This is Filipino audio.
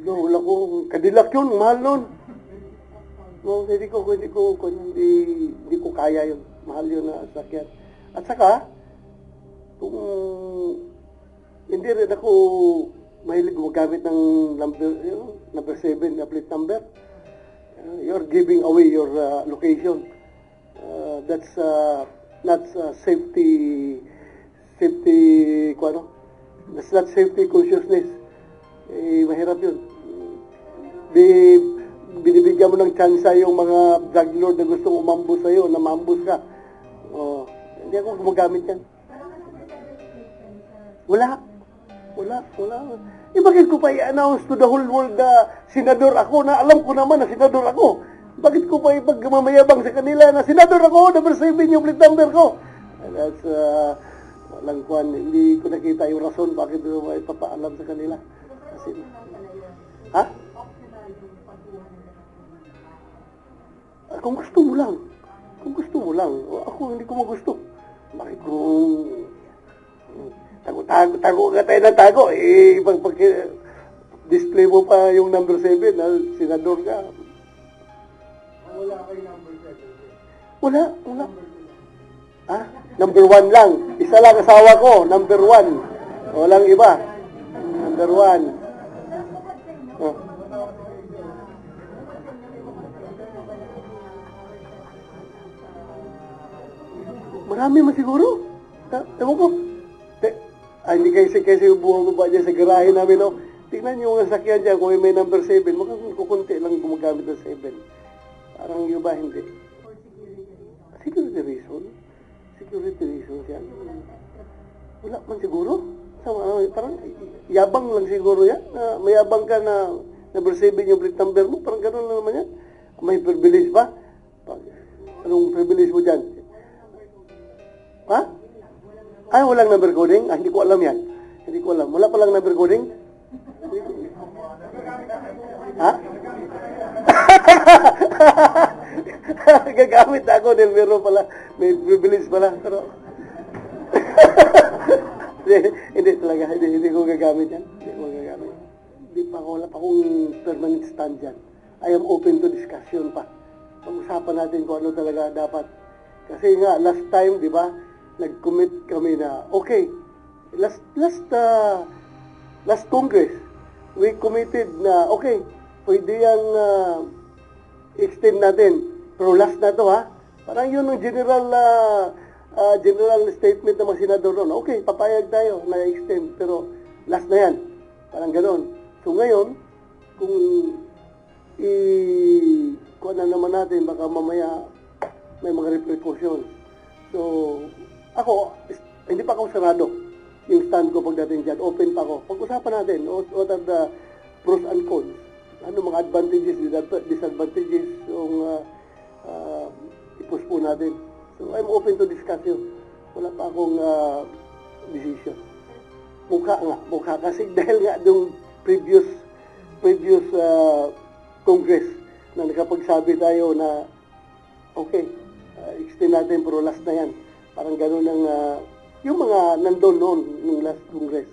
No, wala ko. Cadillac yun, mahal nun. No, hindi ko kaya yun. Mahal yun na sakyan. At saka, kung hindi rin ako mahilig gumagamit ng number 7 na plate number, you're giving away your location. That's not safety, that's not safety consciousness. Mahirap yun. Binibigyan mo ng tsansa yung mga drug lord na gustong umambus sa'yo, na maambus ka. Hindi ako gumagamit yan. Wala. Bakit ko pa i-announce to the whole world na senador ako, na alam ko naman na senador ako? Bakit ko pa ipagmamayabang sa kanila na senador ako, number 7 yung plate number ko? That's, walang kwan, hindi ko nakita yung rason bakit ko ipapaalam sa kanila. Kasi, ha? Kung gusto mo lang. Ako hindi ko magusto. Bakit kung tago ka tayo ng tago, display mo pa yung number 7 na senador ka. Wala kayo number 7? Wala. Ah, number 1 lang. Isa lang asawa ko, number 1. Walang iba. Number 1. Oh. Marami man siguro. Ewan ko. Hindi kasi buwang ba dyan sa garahe namin, no? Tingnan nyo ang sakyan dyan, kung may number 7, kukunti lang gumagamit ng 7. Parang yung iba, hindi. Security reason yan. Wala man siguro. Parang yabang lang siguro yan. Mayabang ka na number 7 yung plate number mo. Parang gano'n lang naman yan. May privilege ba? Anong privilege mo dyan? Ha? Ay, walang number coding? Hindi ko alam yan. Hindi ko alam. Wala palang number coding? Ha? Gagamit ako dahil meron pala. May privilege pala. Pero hindi talaga. Hindi ko gagamit yan. Wala pa akong permanent stand dyan. I am open to discussion pa. Pag-usapan natin kung ano talaga dapat. Kasi nga, last time, di ba, nag-commit kami na, okay, last Congress, we committed na, okay, pwede yan extend natin. Pero last na to, ha? Parang yun ang general statement ng mga senador doon. Okay, papayag tayo na extend, pero last na yan. Parang gano'n. So ngayon, kung kuha na naman natin, baka mamaya may mga repercussions. So, ako, hindi pa ako sarado yung stand ko pagdating dyan. Open pa ako. Pag-usapan natin, what are the pros and cons? Ano mga advantages, disadvantages yung i-push po natin. So, I'm open to discussion. Wala pa akong decision. Mukha kasi dahil nga yung previous Congress na nakapagsabi tayo na okay, extend natin pero last na yan. Parang gano'n ang yung mga nandun noon nung last Congress.